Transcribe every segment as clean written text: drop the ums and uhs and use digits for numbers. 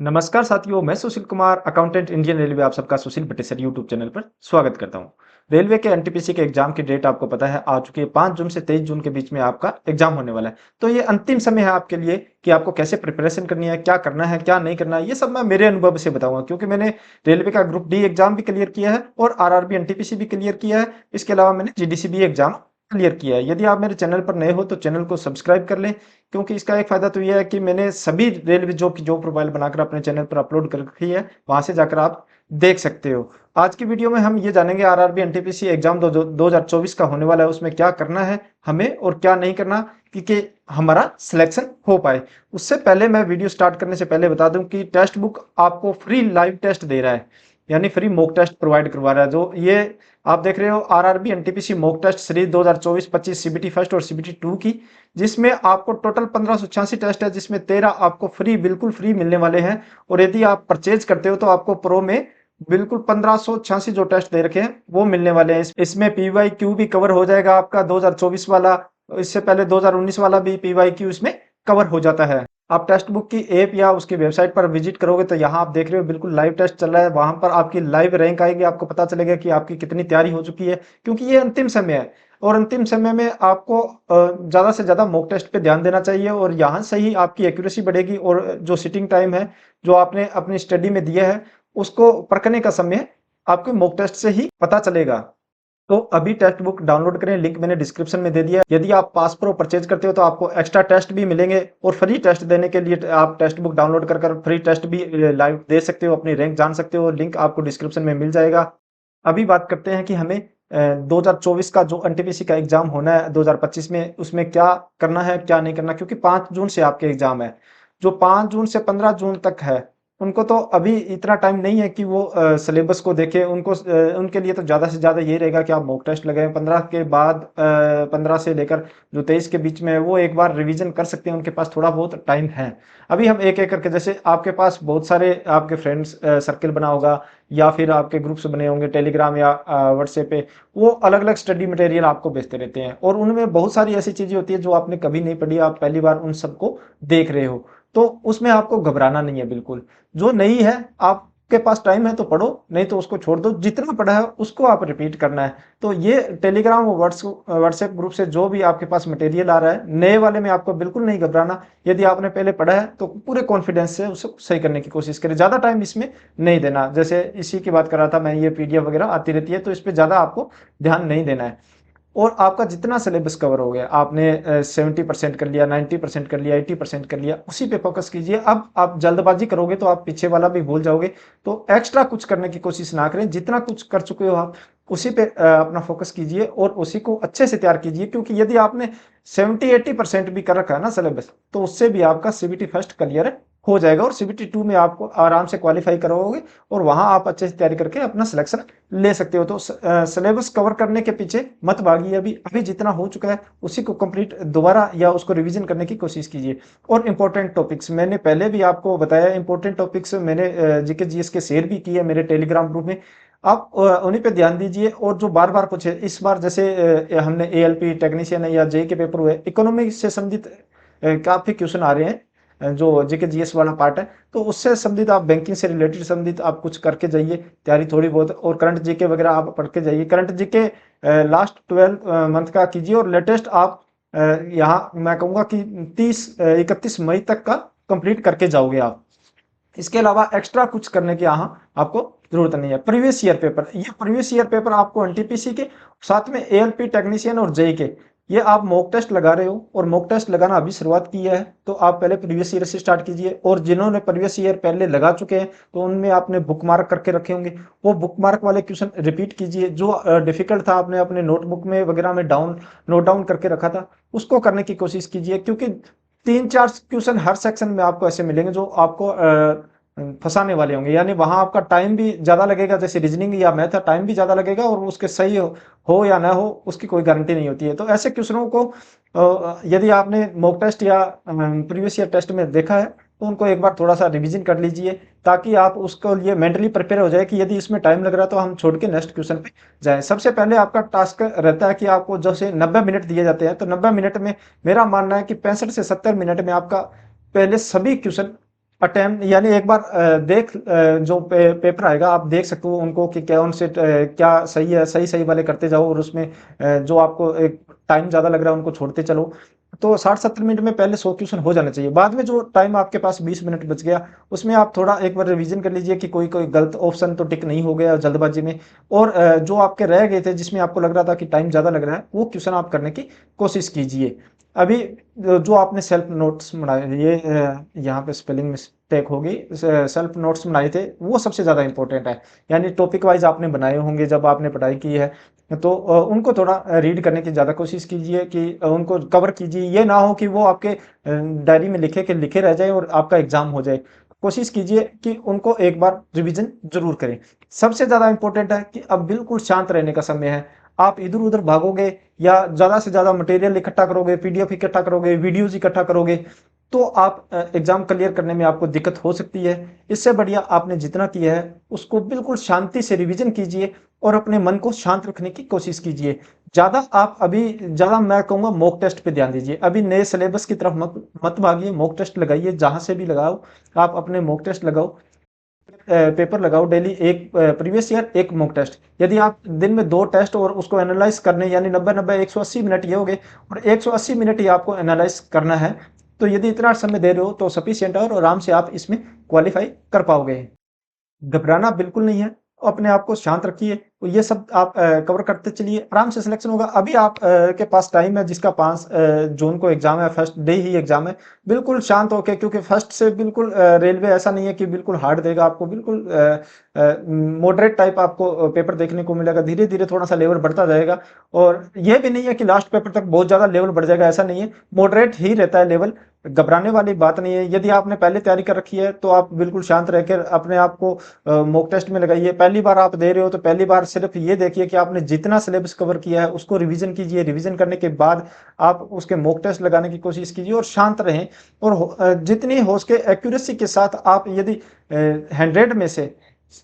नमस्कार साथियों, मैं Sushil Kumar, accountant Indian railway आप सबका सुशील बटेसर यूट्यूब चैनल पर स्वागत करता हूं। रेलवे के एनटीपीसी के एग्जाम की डेट आपको पता है आ चुकी है। 5 जून से 23 जून के बीच में आपका एग्जाम होने वाला है। तो ये अंतिम समय है आपके लिए कि आपको कैसे प्रिपरेशन करनी है, क्या करना है, क्या नहीं करना है, ये सब मैं मेरे अनुभव से बताऊंगा क्योंकि मैंने रेलवे का ग्रुप डी एग्जाम भी क्लियर किया है और आरआरबी एनटीपीसी भी क्लियर किया है। इसके अलावा मैंने जीडीसी भी एग्जाम क्लियर किया है। यदि आप मेरे चैनल पर नए हो तो चैनल को सब्सक्राइब कर लें, क्योंकि इसका एक फ़ायदा तो ये है कि मैंने सभी रेलवे जॉब की जॉब प्रोफाइल बनाकर अपने चैनल पर अपलोड कर रखी है, वहाँ से जाकर आप देख सकते हो। आज की वीडियो में हम ये जानेंगे आरआरबी एनटीपीसी एग्जाम 2024 का होने वाला है, उसमें क्या करना है हमें और क्या नहीं करना कि हमारा सिलेक्शन हो पाए। उससे पहले मैं वीडियो स्टार्ट करने से पहले बता दूं कि टेक्स्ट बुक आपको फ्री लाइव टेस्ट दे रहा है, यानी फ्री मॉक टेस्ट प्रोवाइड करवा रहा है। जो ये आप देख रहे हो RRB NTPC mock test series 2024-25 CBT first और सीबीटी 2 की, जिसमें आपको टोटल 1586 टेस्ट है, जिसमें 13 आपको फ्री बिल्कुल फ्री मिलने वाले हैं। और यदि आप परचेज करते हो तो आपको प्रो में बिल्कुल 1586 जो टेस्ट दे रखे हैं वो मिलने वाले हैं। इसमें पीवाई क्यू भी कवर हो जाएगा आपका 2024 वाला। इससे पहले 2019 वाला भी पीवाई क्यू इसमें कवर हो जाता है। आप टेक्स्ट बुक की ऐप या उसकी वेबसाइट पर विजिट करोगे तो यहाँ आप देख रहे हो बिल्कुल लाइव टेस्ट चल रहा है। वहां पर आपकी लाइव रैंक आएगी, आपको पता चलेगा कि आपकी कितनी तैयारी हो चुकी है, क्योंकि ये अंतिम समय है और अंतिम समय में आपको ज्यादा से ज्यादा मॉक टेस्ट पे ध्यान देना चाहिए और यहाँ से ही आपकी एक्यूरेसी बढ़ेगी और जो सिटिंग टाइम है जो आपने अपनी स्टडी में दिया है उसको परखने का समय आपके मॉक टेस्ट से ही पता चलेगा। तो अभी टेक्स्ट बुक डाउनलोड करें, लिंक मैंने डिस्क्रिप्शन में दे दिया है। यदि आप पास प्रो परचेज करते हो तो आपको एक्स्ट्रा टेस्ट भी मिलेंगे और फ्री टेस्ट देने के लिए आप टेक्स्ट बुक डाउनलोड कर फ्री टेस्ट भी लाइव दे सकते हो, अपनी रैंक जान सकते हो। लिंक आपको डिस्क्रिप्शन में मिल जाएगा। अभी बात करते हैं कि हमें 2024 का जो एनटीपीसी का एग्जाम होना है 2025 में, उसमें क्या करना है क्या नहीं करना, क्योंकि 5 जून से आपके एग्जाम है। जो 5 जून से 15 जून तक है उनको तो अभी इतना टाइम नहीं है कि वो सिलेबस को देखें। उनके लिए तो ज़्यादा से ज़्यादा ये रहेगा कि आप मॉक टेस्ट लगाएं। 15 के बाद 15 से लेकर जो 23 के बीच में है वो एक बार रिवीजन कर सकते हैं, उनके पास थोड़ा बहुत टाइम है। अभी हम एक एक करके, जैसे आपके पास बहुत सारे आपके फ्रेंड्स सर्किल बना होगा या फिर आपके ग्रुप्स बने होंगे टेलीग्राम या व्हाट्सएप पे, वो अलग अलग स्टडी मटेरियल आपको भेजते रहते हैं और उनमें बहुत सारी ऐसी चीज़ें होती है जो आपने कभी नहीं पढ़ी, आप पहली बार उन सबको देख रहे हो। तो उसमें आपको घबराना नहीं है बिल्कुल। जो नहीं है आपके पास टाइम है तो पढ़ो, नहीं तो उसको छोड़ दो। जितना पढ़ा है उसको आप रिपीट करना है। तो ये टेलीग्राम और व्हाट्सएप ग्रुप से जो भी आपके पास मटेरियल आ रहा है, नए वाले में आपको बिल्कुल नहीं घबराना। यदि आपने पहले पढ़ा है तो पूरे कॉन्फिडेंस से उसे सही करने की कोशिश करें, ज़्यादा टाइम इसमें नहीं देना। जैसे इसी की बात कर रहा था मैं, ये पीडीएफ वगैरह आती रहती है तो इस पर ज़्यादा आपको ध्यान नहीं देना है। और आपका जितना सिलेबस कवर हो गया, आपने 70% कर लिया, 90% कर लिया, 80% कर लिया, उसी पे फोकस कीजिए। अब आप जल्दबाजी करोगे तो आप पीछे वाला भी भूल जाओगे। तो एक्स्ट्रा कुछ करने की कोशिश ना करें, जितना कुछ कर चुके हो आप उसी पे अपना फोकस कीजिए और उसी को अच्छे से तैयार कीजिए। क्योंकि यदि आपने 70-80% भी कर रखा है ना सिलेबस, तो उससे भी आपका सीबीटी फर्स्ट क्लियर हो जाएगा और सीबीटी 2 में आपको आराम से क्वालिफाई करोगे और वहां आप अच्छे से तैयारी करके अपना सिलेक्शन ले सकते हो। तो सिलेबस कवर करने के पीछे मत भागिए, अभी अभी जितना हो चुका है उसी को कंप्लीट दोबारा या उसको रिवीजन करने की कोशिश कीजिए। और इंपॉर्टेंट टॉपिक्स मैंने पहले भी आपको बताया, इंपॉर्टेंट टॉपिक्स मैंने जीके जीएस के शेयर भी किए मेरे टेलीग्राम ग्रुप में। आप उन्हीं पे ध्यान दीजिए। और जो बार बार पूछे, इस बार जैसे हमने एएलपी टेक्नीशियन है या जेई के पेपर हुए, इकोनॉमिक से संबंधित काफी क्वेश्चन आ रहे हैं। जो जीके जीएस वाला पार्ट है, तो उससे संबंधित आप बैंकिंग से रिलेटेड संबंधित आप कुछ करके जाइए तैयारी थोड़ी बहुत। और करंट जीके वगैरह आप पढ़ के जाइए। करंट जीके लास्ट 12 मंथ का कीजिए और लेटेस्ट आप यहाँ मैं कहूँगा कि 31 मई तक का कंप्लीट करके जाओगे आप। इसके अलावा एक्स्ट्रा कुछ करने की यहाँ आपको जरूरत नहीं है। प्रीवियस ईयर पेपर, ये प्रीवियस ईयर पेपर आपको एनटीपीसी के साथ में एएलपी टेक्नीशियन और जेई के, ये आप मॉक टेस्ट लगा रहे हो और मॉक टेस्ट लगाना अभी शुरुआत की है, तो आप पहले प्रीवियस ईयर से स्टार्ट कीजिए। और जिन्होंने प्रीवियस ईयर पहले लगा चुके हैं तो उनमें आपने बुक मार्क करके रखे होंगे, वो बुक मार्क वाले क्वेश्चन रिपीट कीजिए। जो डिफिकल्ट था आपने अपने नोटबुक में वगैरह में नोट डाउन करके रखा था, उसको करने की कोशिश कीजिए। क्योंकि 3-4 क्वेश्चन हर सेक्शन में आपको ऐसे मिलेंगे जो आपको फंसाने वाले होंगे, यानी वहां आपका टाइम भी ज्यादा लगेगा। जैसे रीजनिंग या मैथ है, टाइम भी ज्यादा लगेगा और उसके सही हो या ना हो उसकी कोई गारंटी नहीं होती है। तो ऐसे क्वेश्चनों को यदि आपने मॉक टेस्ट या प्रीवियस ईयर टेस्ट में देखा है तो उनको एक बार थोड़ा सा रिवीजन कर लीजिए, ताकि आप उसको लिए मेंटली प्रिपेयर हो जाए कि यदि इसमें टाइम लग रहा है तो हम छोड़ के नेक्स्ट क्वेश्चन पे जाएं। सबसे पहले आपका टास्क रहता है कि आपको जैसे 90 मिनट दिए जाते हैं, तो 90 मिनट में मेरा मानना है कि 65 से 70 मिनट में आपका पहले सभी क्वेश्चन अटेम्प्ट यानी एक बार जो पेपर आएगा आप देख सकते हो उनको कि क्या उनसे क्या सही है, सही वाले करते जाओ और उसमें जो आपको एक टाइम ज़्यादा लग रहा है उनको छोड़ते चलो। तो 60-70 मिनट में पहले 100 क्वेश्चन हो जाना चाहिए। बाद में जो टाइम आपके पास 20 मिनट बच गया, उसमें आप थोड़ा एक बार रिवीजन कर लीजिए कि कोई कोई गलत ऑप्शन तो टिक नहीं हो गया जल्दबाजी में, और जो आपके रह गए थे जिसमें आपको लग रहा था कि टाइम ज़्यादा लग रहा है, वो क्वेश्चन आप करने की कोशिश कीजिए। अभी जो आपने सेल्फ नोट्स बनाए, ये यहाँ पे स्पेलिंग मिस्टेक होगी, सेल्फ नोट्स बनाए थे वो सबसे ज़्यादा इंपॉर्टेंट है। यानी टॉपिक वाइज आपने बनाए होंगे जब आपने पढ़ाई की है, तो उनको थोड़ा रीड करने की ज़्यादा कोशिश कीजिए कि उनको कवर कीजिए। ये ना हो कि वो आपके डायरी में लिखे रह जाए और आपका एग्जाम हो जाए। कोशिश कीजिए कि उनको एक बार रिवीजन जरूर करें। सबसे ज़्यादा इंपॉर्टेंट है कि अब बिल्कुल शांत रहने का समय है। आप इधर उधर भागोगे या ज़्यादा से ज़्यादा मटेरियल इकट्ठा करोगे, पीडीएफ इकट्ठा करोगे, वीडियोज इकट्ठा करोगे, तो आप एग्जाम क्लियर करने में आपको दिक्कत हो सकती है। इससे बढ़िया आपने जितना किया है उसको बिल्कुल शांति से रिवीजन कीजिए और अपने मन को शांत रखने की कोशिश कीजिए। ज़्यादा मैं कहूँगा मॉक टेस्ट पे ध्यान दीजिए। अभी नए सिलेबस की तरफ मत मत भागिए, मॉक टेस्ट लगाइए, जहाँ से भी लगाओ आप अपने मॉक टेस्ट लगाओ। पेपर लगाओ डेली, एक प्रीवियस ईयर एक मॉक टेस्ट। यदि आप दिन में 2 टेस्ट और उसको एनालाइज करने, यानी 90-90 180 मिनट ये हो गए, और 180 मिनट ही आपको एनालाइज करना है, तो यदि इतना समय दे रहे हो तो सफिशिएंट है और आराम से आप इसमें क्वालिफाई कर पाओगे। घबराना बिल्कुल नहीं है, अपने आप को शांत रखिए, तो ये सब आप कवर करते चलिए, आराम से सिलेक्शन होगा। अभी आप के पास टाइम है, जिसका 5 जून को एग्जाम है, फर्स्ट डे ही एग्जाम है, बिल्कुल शांत होके, क्योंकि फर्स्ट से बिल्कुल रेलवे ऐसा नहीं है कि बिल्कुल हार्ड देगा आपको, बिल्कुल मॉडरेट टाइप आपको पेपर देखने को मिलेगा, धीरे धीरे थोड़ा सा लेवल बढ़ता जाएगा। और ये भी नहीं है कि लास्ट पेपर तक बहुत ज्यादा लेवल बढ़ जाएगा, ऐसा नहीं है, मॉडरेट ही रहता है लेवल। घबराने वाली बात नहीं है। यदि आपने पहले तैयारी कर रखी है तो आप बिल्कुल शांत रहकर अपने आप को मॉक टेस्ट में लगाइए। पहली बार आप दे रहे हो तो पहली बार सिर्फ ये देखिए कि आपने जितना सिलेबस कवर किया है उसको रिवीजन कीजिए। रिवीजन करने के बाद आप उसके मॉक टेस्ट लगाने की कोशिश कीजिए और शांत रहें। और जितनी हो सके एक्यूरेसी के साथ, आप यदि 100 में से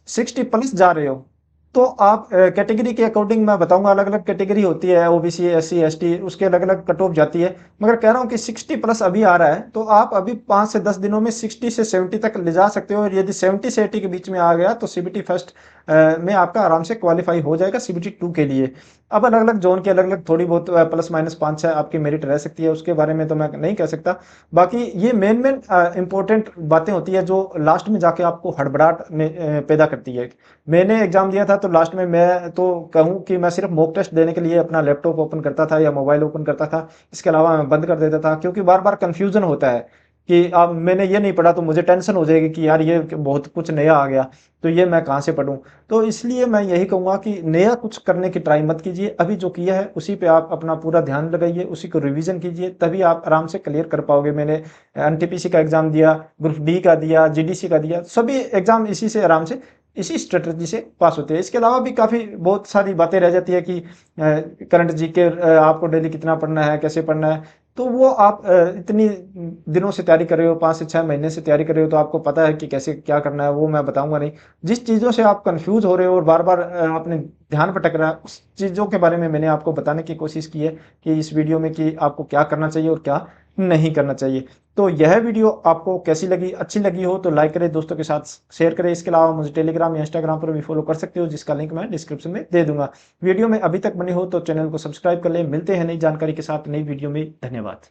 60 प्लस जा रहे हो, तो आप कैटेगरी के अकॉर्डिंग मैं बताऊंगा, अलग अलग कैटेगरी होती है, ओबीसी, एससी, एसटी, उसके अलग अलग कट ऑफ जाती है। मगर कह रहा हूं कि 60 प्लस अभी आ रहा है, तो आप अभी 5 से 10 दिनों में 60 से 70 तक ले जा सकते हो। और यदि 70 से 80 के बीच में आ गया तो सीबीटी फर्स्ट में आपका आराम से क्वालिफाई हो जाएगा सीबीटी 2 के लिए। अब अलग अलग जोन की अलग अलग थोड़ी बहुत प्लस माइनस 5-6 आपकी मेरिट रह सकती है, उसके बारे में तो मैं नहीं कह सकता। बाकी ये मेन मेन इंपॉर्टेंट बातें होती है जो लास्ट में जाके आपको हड़बड़ाहट में पैदा करती है। मैंने एग्जाम दिया था तो लास्ट में मैं तो कहूँ कि मैं सिर्फ मॉक टेस्ट देने के लिए अपना लैपटॉप ओपन करता था या मोबाइल ओपन करता था, इसके अलावा मैं बंद कर देता था, क्योंकि बार बार कंफ्यूजन होता है कि अब मैंने ये नहीं पढ़ा तो मुझे टेंशन हो जाएगी कि यार ये बहुत कुछ नया आ गया, तो ये मैं कहाँ से पढ़ूं। तो इसलिए मैं यही कहूंगा कि नया कुछ करने की ट्राई मत कीजिए, अभी जो किया है उसी पे आप अपना पूरा ध्यान लगाइए, उसी को रिवीजन कीजिए, तभी आप आराम से क्लियर कर पाओगे। मैंने एनटीपीसी का एग्जाम दिया, ग्रुप डी का दिया, जीडीसी का दिया, सभी एग्जाम इसी से आराम से इसी स्ट्रेटजी से पास होते हैं। इसके अलावा भी काफ़ी बहुत सारी बातें रह जाती है कि करंट जीके आपको डेली कितना पढ़ना है, कैसे पढ़ना है, तो वो आप इतनी दिनों से तैयारी कर रहे हो, 5 से 6 महीने से तैयारी कर रहे हो, तो आपको पता है कि कैसे क्या करना है, वो मैं बताऊंगा नहीं। जिस चीज़ों से आप कंफ्यूज हो रहे हो और बार बार अपने ध्यान भटक रहा है, उस चीज़ों के बारे में मैंने आपको बताने की कोशिश की है कि इस वीडियो में कि आपको क्या करना चाहिए और क्या नहीं करना चाहिए। तो यह वीडियो आपको कैसी लगी, अच्छी लगी हो तो लाइक करें, दोस्तों के साथ शेयर करें। इसके अलावा मुझे टेलीग्राम या इंस्टाग्राम पर भी फॉलो कर सकते हो, जिसका लिंक मैं डिस्क्रिप्शन में दे दूंगा। वीडियो में अभी तक बने हो तो चैनल को सब्सक्राइब कर ले। मिलते हैं नई जानकारी के साथ नई वीडियो में। धन्यवाद।